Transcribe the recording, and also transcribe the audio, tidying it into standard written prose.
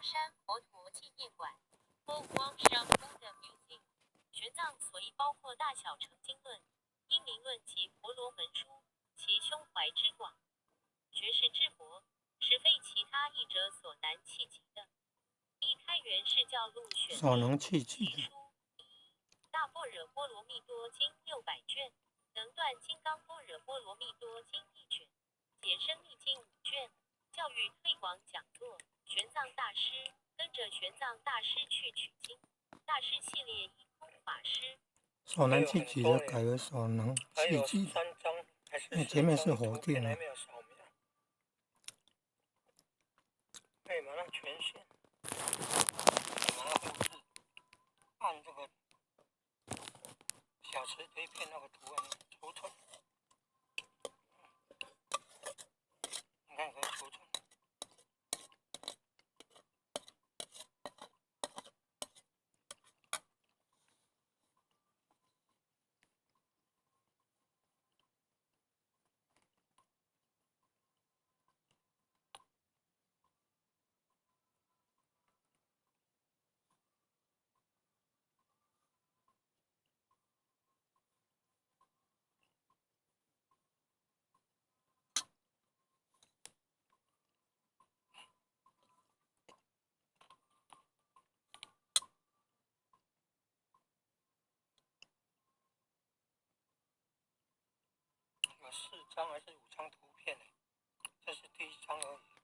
山佛陀纪念馆 （Huangshan Buddha Museum）。玄奘所译包括大小乘经论、因明论及婆罗门书，其胸怀之广，学识之博，实非其他译者所难企及的。依开元释教录选所能企及的。书大般若波罗蜜多经600卷，能断金刚般若波罗蜜多经1卷，解深密经5卷，教育推广讲座。玄奘大师跟着玄奘大师去取经，大师系列一空法师。所难企及的改为所能企及的，因为前面是火电啊。可以马上全线，马上复制，按这个小磁碟片那个图案储存，你看可以储存。有4张还是5张图片呢？这是第1张而已。